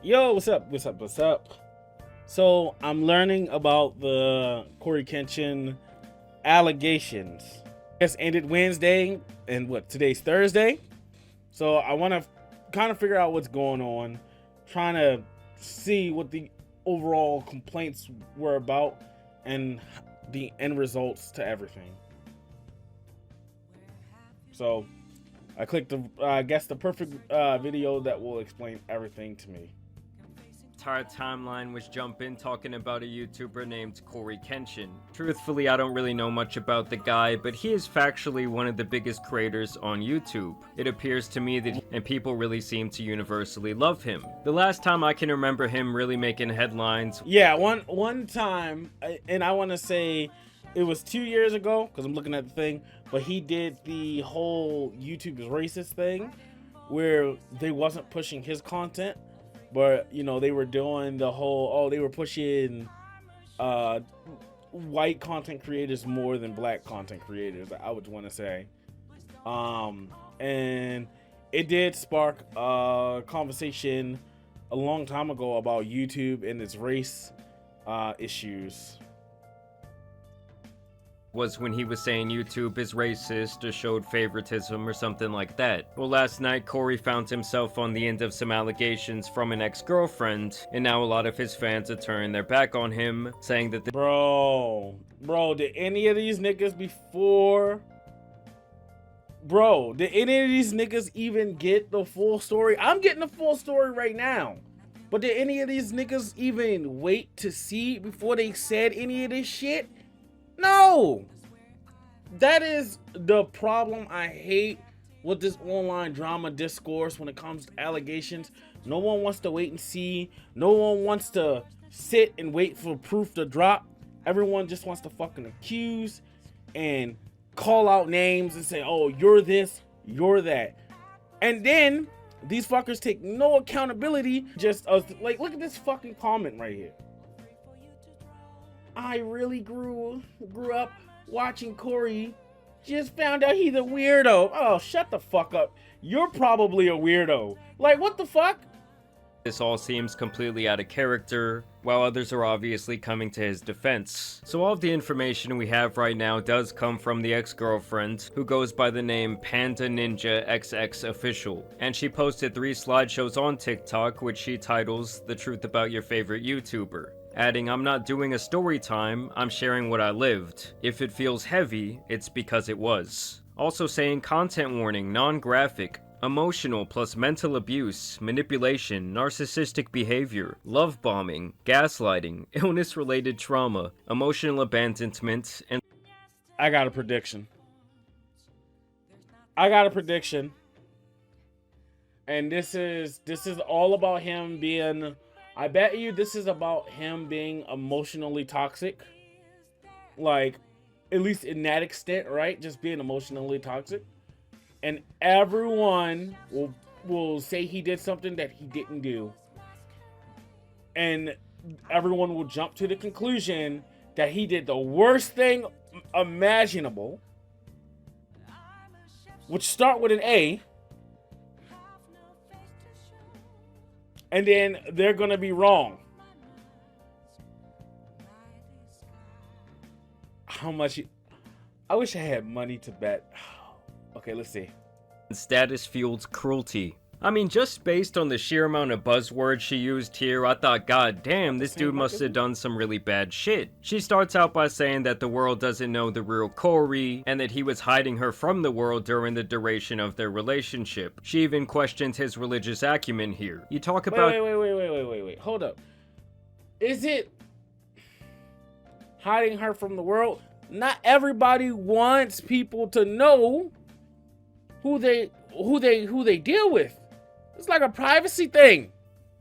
Yo, what's up? What's up? What's up? So I'm learning about the CoryxKenshin allegations. It's ended Wednesday, and today's Thursday. So I want to kind of figure out what's going on, trying to see what the overall complaints were about and the end results to everything. So I clicked the perfect video that will explain everything to me. Entire timeline was jumping talking about a YouTuber named CoryxKenshin. Truthfully, I don't really know much about the guy, but he is factually one of the biggest creators on YouTube. It appears to me that and people really seem to universally love him. The last time I can remember him really making headlines. Yeah, one time, and I want to say it was 2 years ago because I'm looking at the thing, but he did the whole YouTube is racist thing where they wasn't pushing his content. But, you know, they were doing the whole, they were pushing white content creators more than black content creators, I would want to say. And it did spark a conversation a long time ago about YouTube and its race issues. Was when he was saying YouTube is racist or showed favoritism or something like that. Well, last night Cory found himself on the end of some allegations from an ex-girlfriend, and now a lot of his fans are turning their back on him, saying that Bro, did any of these niggas before... Bro, did any of these niggas even get the full story? I'm getting the full story right now. But did any of these niggas even wait to see before they said any of this shit? No! That is the problem I hate with this online drama discourse when it comes to allegations. No one wants to wait and see. No one wants to sit and wait for proof to drop. Everyone just wants to fucking accuse and call out names and say, oh, you're this, you're that. And then these fuckers take no accountability. Just like, look at this fucking comment right here. I really grew up watching Cory. Just found out he's a weirdo. Oh, shut the fuck up. You're probably a weirdo. Like, what the fuck? this all seems completely out of character, while others are obviously coming to his defense. So all of the information we have right now does come from the ex-girlfriend, who goes by the name Panda Ninja XX Official, and she posted 3 slideshows on TikTok which she titles The Truth About Your Favorite YouTuber. Adding, I'm not doing a story time, I'm sharing what I lived. If it feels heavy, it's because it was. Also saying content warning, non-graphic, emotional plus mental abuse, manipulation, narcissistic behavior, love bombing, gaslighting, illness-related trauma, emotional abandonment, and... I got a prediction. And this is all about him being... I bet you this is about him being emotionally toxic. Like, at least in that extent, right? Just being emotionally toxic. And everyone will say he did something that he didn't do. And everyone will jump to the conclusion that he did the worst thing imaginable. Which start with an A. And then they're gonna be wrong. How much? I wish I had money to bet. Okay, let's see. Status-fueled cruelty. I mean, just based on the sheer amount of buzzwords she used here, I thought, god damn, this dude must have done some really bad shit. She starts out by saying that the world doesn't know the real Cory, and that he was hiding her from the world during the duration of their relationship. She even questioned his religious acumen here. You talk about- Wait, hold up. Is it hiding her from the world? Not everybody wants people to know who they deal with. It's like a privacy thing.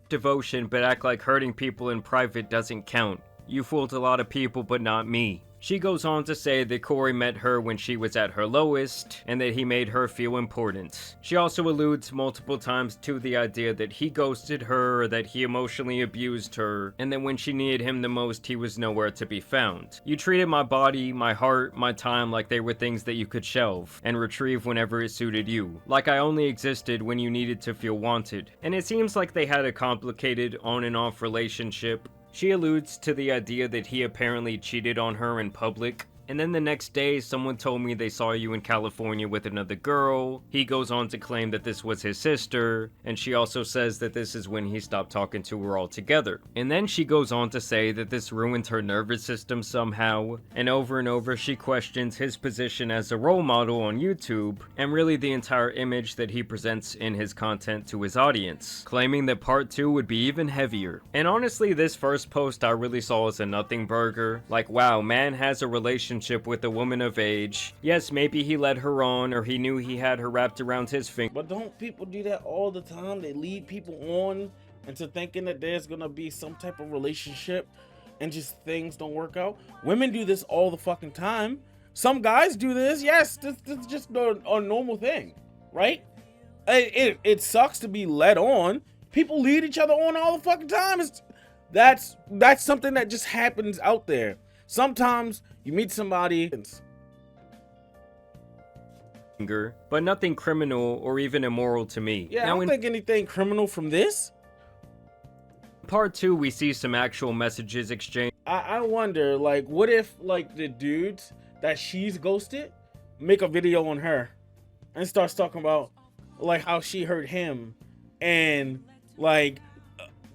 Devotion, but act like hurting people in private doesn't count. You fooled a lot of people, but not me. She goes on to say that Cory met her when she was at her lowest, and that he made her feel important. She also alludes multiple times to the idea that he ghosted her, or that he emotionally abused her, and that when she needed him the most, he was nowhere to be found. You treated my body, my heart, my time like they were things that you could shelve, and retrieve whenever it suited you. Like I only existed when you needed to feel wanted. And it seems like they had a complicated on and off relationship. She alludes to the idea that he apparently cheated on her in public. And then the next day, someone told me they saw you in California with another girl. He goes on to claim that this was his sister, and she also says that this is when he stopped talking to her altogether. And then she goes on to say that this ruined her nervous system somehow, and over she questions his position as a role model on YouTube, and really the entire image that he presents in his content to his audience, claiming that part 2 would be even heavier. And honestly, this first post I really saw as a nothing burger. Like, wow, man has a relationship with a woman of age. Yes, maybe he led her on, or he knew he had her wrapped around his finger. But don't people do that all the time? They lead people on into thinking that there's gonna be some type of relationship and just things don't work out. Women do this all the fucking time. Some guys do this. Yes, this is just a normal thing, right? It sucks to be led on. People lead each other on all the fucking time. That's something that just happens out there. Sometimes you meet somebody, but nothing criminal or even immoral to me. Yeah, I don't think anything criminal from this. Part 2, we see some actual messages exchanged. I wonder, like, what if, like, the dudes that she's ghosted make a video on her and starts talking about, like, how she hurt him, and, like,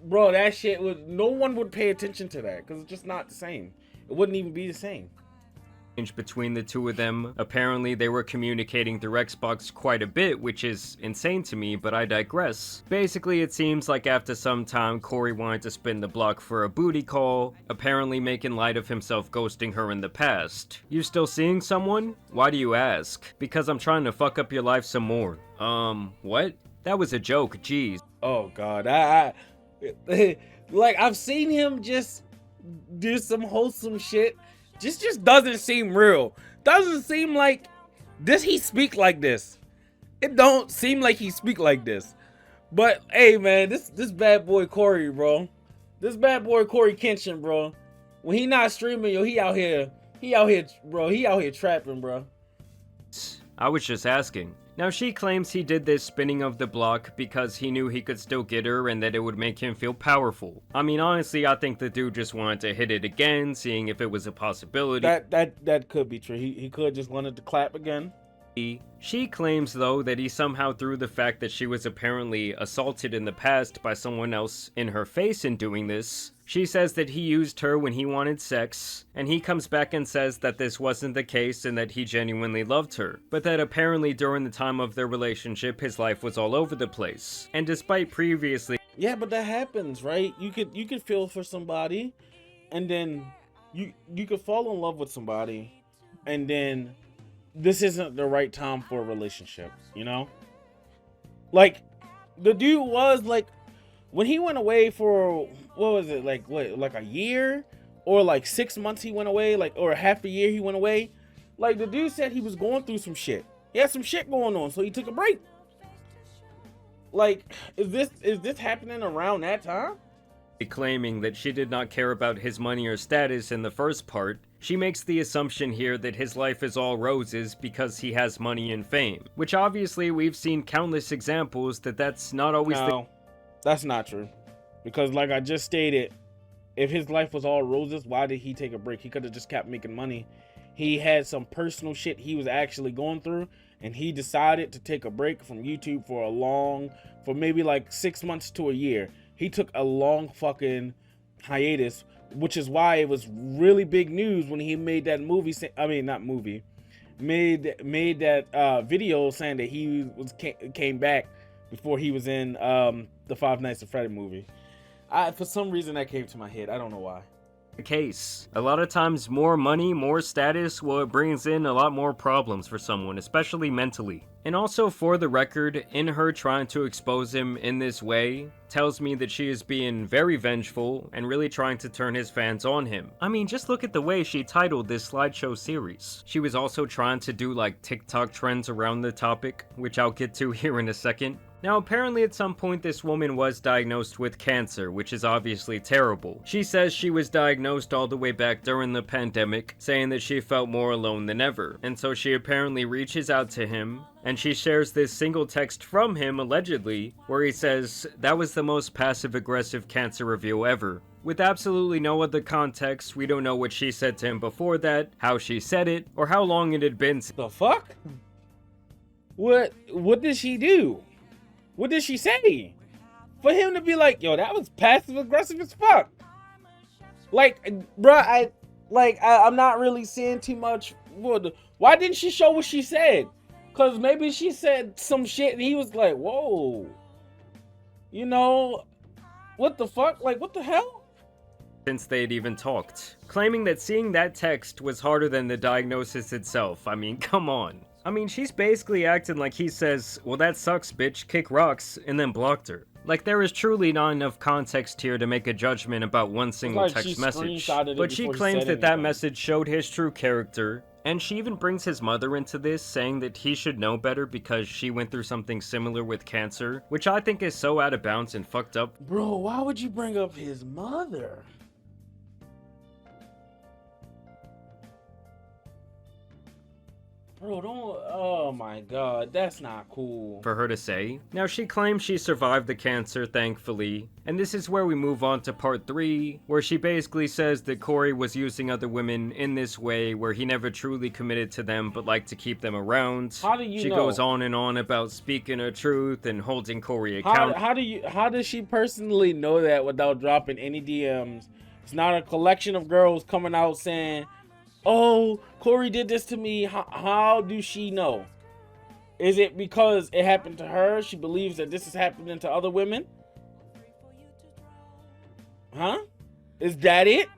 bro, that shit no one would pay attention to that, because it's just not the same. It wouldn't even be the same. Between the two of them. Apparently they were communicating through Xbox quite a bit, which is insane to me, but I digress. Basically, it seems like after some time, Cory wanted to spin the block for a booty call, apparently making light of himself ghosting her in the past. You still seeing someone? Why do you ask? Because I'm trying to fuck up your life some more. What? That was a joke, jeez. Oh god, like, I've seen him just do some wholesome shit. Just doesn't seem real. Doesn't seem like, does he speak like this? It don't seem like he speak like this. But hey man, this bad boy Cory, bro. This bad boy CoryxKenshin, bro. When he not streaming, yo, he out here, bro. He out here trapping, bro. I was just asking. Now she claims he did this spinning of the block because he knew he could still get her and that it would make him feel powerful. I mean, honestly, I think the dude just wanted to hit it again, seeing if it was a possibility. That could be true. He could just wanted to clap again. She claims, though, that he somehow threw the fact that she was apparently assaulted in the past by someone else in her face in doing this. She says that he used her when he wanted sex, and he comes back and says that this wasn't the case and that he genuinely loved her, but that apparently during the time of their relationship, his life was all over the place. And despite previously... Yeah, but that happens, right? You could feel for somebody, and then you could fall in love with somebody, and then this isn't the right time for a relationship, you know? Like, the dude was like, when he went away for, what was it, like a year? Or like 6 months he went away, like, or half a year he went away. Like, the dude said he was going through some shit. He had some shit going on, so he took a break. Like, is this happening around that time? Claiming that she did not care about his money or status in the first part, she makes the assumption here that his life is all roses because he has money and fame, which obviously we've seen countless examples that that's not always that's not true. Because like I just stated, if his life was all roses, why did he take a break? He could have just kept making money. He had some personal shit he was actually going through, and he decided to take a break from YouTube for maybe like 6 months to a year. He took a long fucking hiatus, which is why it was really big news when he made that movie. Made that video saying that he came back before he was in the Five Nights at Freddy movie. For some reason that came to my head. I don't know why. the case. A lot of times more money, more status, well, it brings in a lot more problems for someone, especially mentally. And also, for the record, in her trying to expose him in this way, tells me that she is being very vengeful and really trying to turn his fans on him. I mean, just look at the way she titled this slideshow series. She was also trying to do like TikTok trends around the topic, which I'll get to here in a second. Now, apparently at some point this woman was diagnosed with cancer, which is obviously terrible. She says she was diagnosed all the way back during the pandemic, saying that she felt more alone than ever. And so she apparently reaches out to him, and she shares this single text from him, allegedly, where he says, "That was the most passive-aggressive cancer reveal ever." With absolutely no other context, we don't know what she said to him before that, how she said it, or how long it had been. The fuck? What did she do? What did she say? For him to be like, yo, that was passive aggressive as fuck. Like, bruh, I'm not really seeing too much. Why didn't she show what she said? Cause maybe she said some shit and he was like, whoa. You know, what the fuck? Like, what the hell? Since they'd even talked, claiming that seeing that text was harder than the diagnosis itself. I mean, come on. I mean, she's basically acting like he says, well, that sucks, bitch, kick rocks, and then blocked her. Like, there is truly not enough context here to make a judgment about one single text message. But she claims that that message showed his true character, and she even brings his mother into this, saying that he should know better because she went through something similar with cancer, which I think is so out of bounds and fucked up. Bro, why would you bring up his mother? Bro, don't, oh my god, that's not cool. For her to say. Now, she claims she survived the cancer, thankfully, and this is where we move on to part 3, where she basically says that Cory was using other women in this way, where he never truly committed to them, but liked to keep them around. How do you know? She goes on and on about speaking her truth and holding Cory accountable. How does she personally know that without dropping any DMs? It's not a collection of girls coming out saying, oh, Cory did this to me. How do she know? Is it because it happened to her? She believes that this is happening to other women? Huh? Is that it?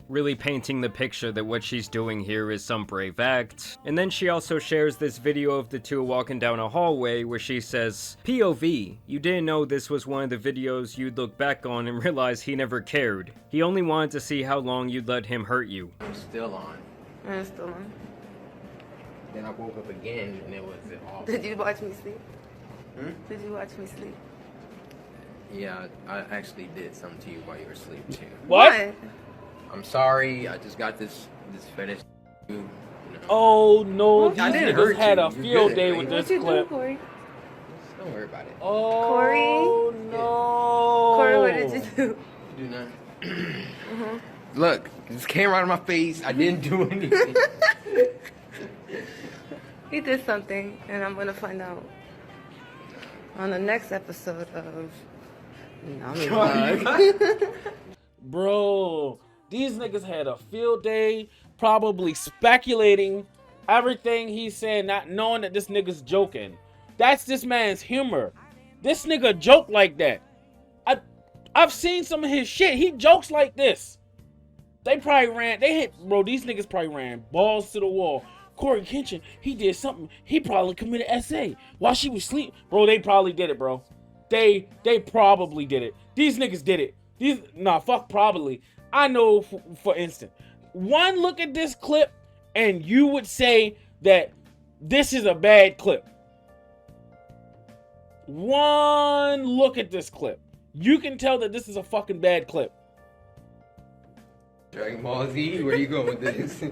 Really painting the picture that what she's doing here is some brave act. And then she also shares this video of the two walking down a hallway where she says, POV, you didn't know this was one of the videos you'd look back on and realize he never cared. He only wanted to see how long you'd let him hurt you. I'm still on. I'm still on. Then I woke up again and it was awful. Did you watch me sleep? Hmm? Did you watch me sleep? Yeah, I actually did something to you while you were asleep too. What? I'm sorry, I just got this fetish. You know. Oh no, these I didn't niggas hurt had you. a You're field good. day with What this What you do, clip. Cory? Don't worry about it. Oh Cory? no. Cory, what did you do? You do nothing. Look, this came right on my face. I didn't do anything. He did something, and I'm gonna find out on the next episode of Bro, these niggas had a field day, probably speculating everything he said, not knowing that this nigga's joking. That's this man's humor. This nigga joke like that. I've seen some of his shit. He jokes like this. They hit, bro, these niggas probably ran balls to the wall. CoryxKenshin, he did something. He probably committed SA while she was asleep. Bro, they probably did it, bro. They probably did it. These niggas did it. Fuck probably. I know, for instance, one look at this clip and you would say that this is a bad clip. One look at this clip. You can tell that this is a fucking bad clip. Dragon Ball Z, where you going with this?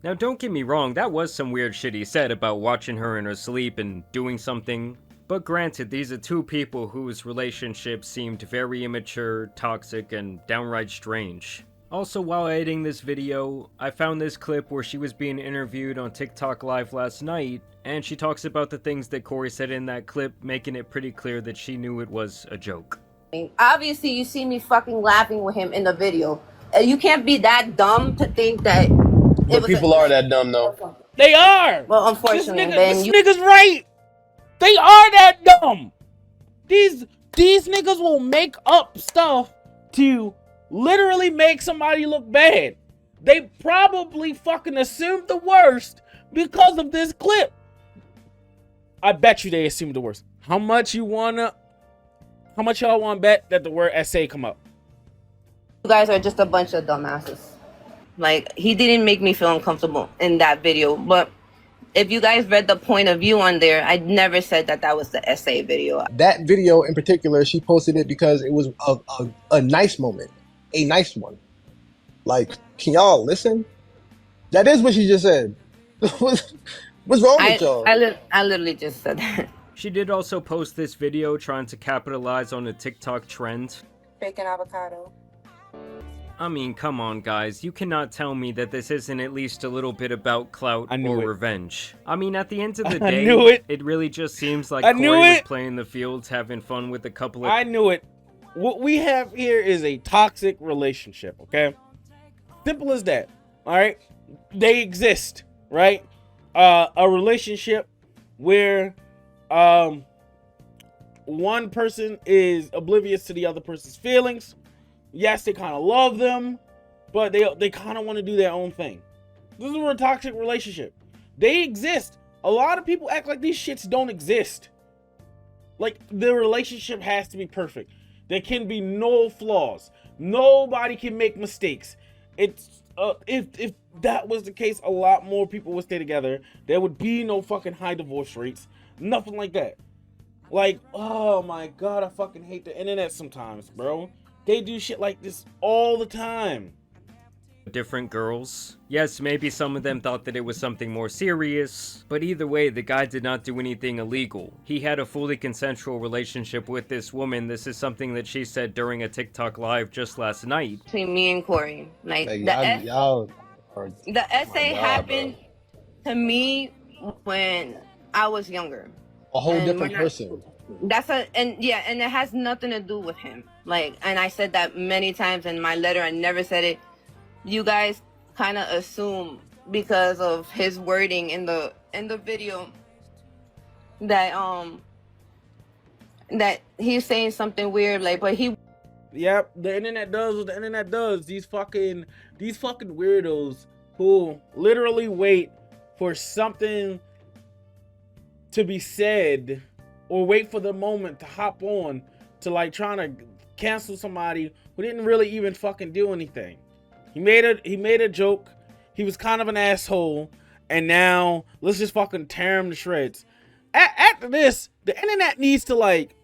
Now, don't get me wrong, that was some weird shit he said about watching her in her sleep and doing something. But granted, these are two people whose relationship seemed very immature, toxic, and downright strange. Also, while editing this video, I found this clip where she was being interviewed on TikTok Live last night, and she talks about the things that Cory said in that clip, making it pretty clear that she knew it was a joke. Obviously, you see me fucking laughing with him in the video. You can't be that dumb to think that. But people are that dumb, though. They are. Well, unfortunately, this nigga's right. They are that dumb. These niggas will make up stuff to literally make somebody look bad. They probably fucking assumed the worst because of this clip. I bet you they assumed the worst. How much y'all wanna bet that the word essay come up? You guys are just a bunch of dumbasses. Like, he didn't make me feel uncomfortable in that video. But if you guys read the point of view on there, I never said that that was the essay video. That video in particular, she posted it because it was a nice moment, a nice one. Like, can y'all listen? That is what she just said. What's wrong with y'all? I literally just said that. She did also post this video trying to capitalize on a TikTok trend. Bacon avocado. I mean, come on, guys. You cannot tell me that this isn't at least a little bit about clout or revenge. I mean, at the end of the day, it really just seems like Cory was playing the fields, having fun with a couple of... I knew it. What we have here is a toxic relationship, okay? Simple as that, all right? They exist, right? A relationship where one person is oblivious to the other person's feelings. Yes, they kind of love them, but they kind of want to do their own thing. This is a toxic relationship. They exist. A lot of people act like these shits don't exist. Like, the relationship has to be perfect. There can be no flaws. Nobody can make mistakes. It's if that was the case, a lot more people would stay together. There would be no fucking high divorce rates. Nothing like that. Like, oh my god, I fucking hate the internet sometimes, bro. They do shit like this all the time. Different girls. Yes, maybe some of them thought that it was something more serious, but either way, the guy did not do anything illegal. He had a fully consensual relationship with this woman. This is something that she said during a TikTok live just last night. Between me and Cory. Like, Hey, the essay happened to me when I was younger. A whole different person. And it has nothing to do with him. Like, and I said that many times in my letter. I never said it. You guys kind of assume because of his wording in the video that that he's saying something weird, like, but he... Yep, the internet does what the internet does. These fucking weirdos who literally wait for something to be said or wait for the moment to hop on to, like, trying to cancel somebody who didn't really even fucking do anything. He made a joke. He was kind of an asshole, and now let's just fucking tear him to shreds. After this, the internet needs to, like,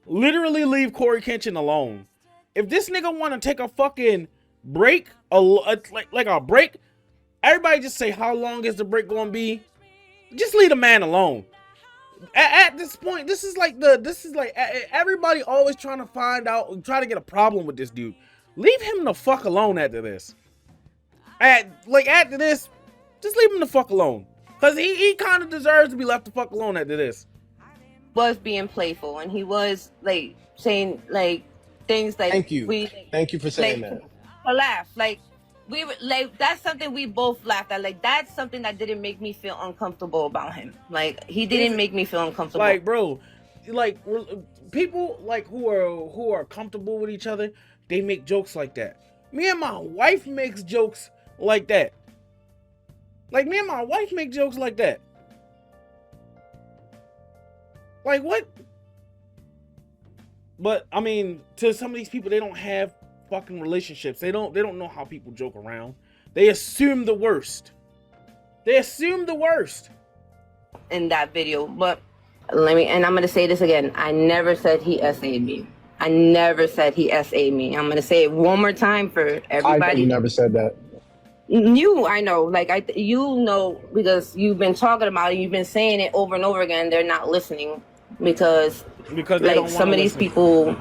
literally leave CoryxKenshin alone. If this nigga want to take a fucking break, like a break, everybody just say, how long is the break gonna be? Just leave the man alone. At this point, this is like everybody always trying to to get a problem with this dude. Leave him the fuck alone after this. After this, just leave him the fuck alone. Cause he kind of deserves to be left the fuck alone after this. Was being playful, and he was, like, saying, like, things like... Thank you for saying, like, that. A laugh, like, we were, like, that's something we both laughed at. Like, that's something that didn't make me feel uncomfortable about him. Like, he didn't make me feel uncomfortable. Like, bro, like, people, like, who are comfortable with each other, they make jokes like that. Me and my wife makes jokes like that. Like, me and my wife make jokes like that. Like, what? But I mean, to some of these people, they don't have fucking relationships. They don't know how people joke around. They assume the worst. They assume the worst in that video. But and I'm gonna say this again. I never said he SA'd me. I never said he SA'd me. I'm gonna say it one more time for everybody. I know you never said that. I know, like, you know, because you've been talking about it, you've been saying it over and over again. They're not listening because like, some of these people,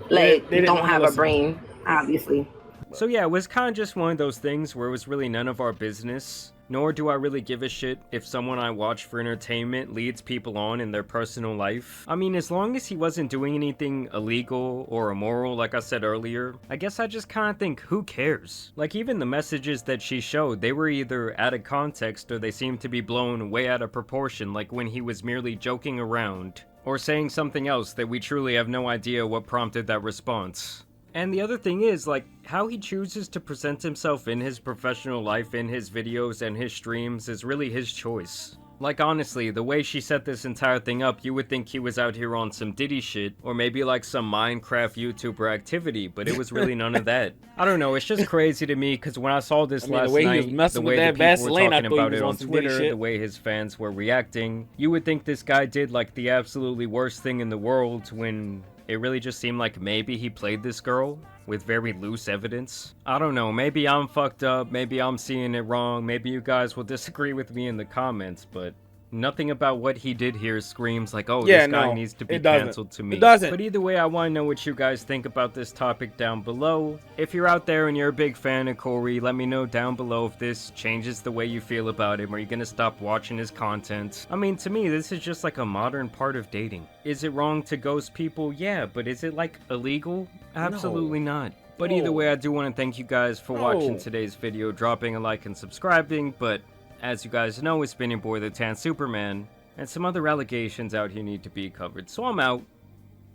like, they don't have a brain, obviously. So yeah, it was kind of just one of those things where it was really none of our business. Nor do I really give a shit if someone I watch for entertainment leads people on in their personal life. I mean, as long as he wasn't doing anything illegal or immoral, like I said earlier, I guess I just kind of think, who cares? Like, even the messages that she showed, they were either out of context or they seemed to be blown way out of proportion, like when he was merely joking around or saying something else that we truly have no idea what prompted that response. And the other thing is, like, how he chooses to present himself in his professional life, in his videos and his streams, is really his choice. Like, honestly, the way she set this entire thing up, you would think he was out here on some Diddy shit, or maybe like some Minecraft YouTuber activity, but it was really none of that. I don't know, it's just crazy to me, because when I saw this last night, the way the people were talking about it on Twitter, the way his fans were reacting, you would think this guy did like the absolutely worst thing in the world, when it really just seemed like maybe he played this girl with very loose evidence. I don't know, maybe I'm fucked up, maybe I'm seeing it wrong, maybe you guys will disagree with me in the comments, but nothing about what he did here screams like, oh, this guy needs to be canceled to me. It doesn't. But either way, I want to know what you guys think about this topic down below. If you're out there and you're a big fan of Cory, let me know down below if this changes the way you feel about him. Are you gonna stop watching his content? I mean, to me, this is just like a modern part of dating. Is it wrong to ghost people? Yeah, but is it like illegal? Absolutely not. But either way, I do want to thank you guys for watching today's video, dropping a like and subscribing, but as you guys know, it's been your boy the Tan Superman, and some other allegations out here need to be covered. So I'm out.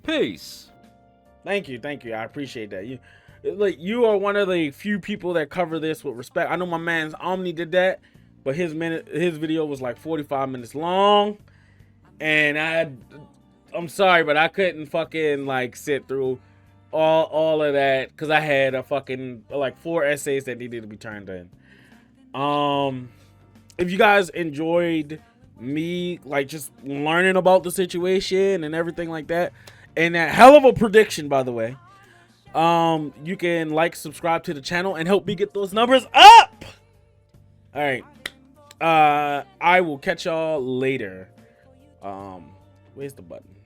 Peace. Thank you, I appreciate that. You are one of the few people that cover this with respect. I know my man's Omni did that, but his video was like 45 minutes long, and I'm sorry, but I couldn't fucking like sit through all of that because I had a fucking like 4 essays that needed to be turned in. If you guys enjoyed me like just learning about the situation and everything like that, and that hell of a prediction, by the way, you can like, subscribe to the channel and help me get those numbers up. All right, I will catch y'all later. Where's the button?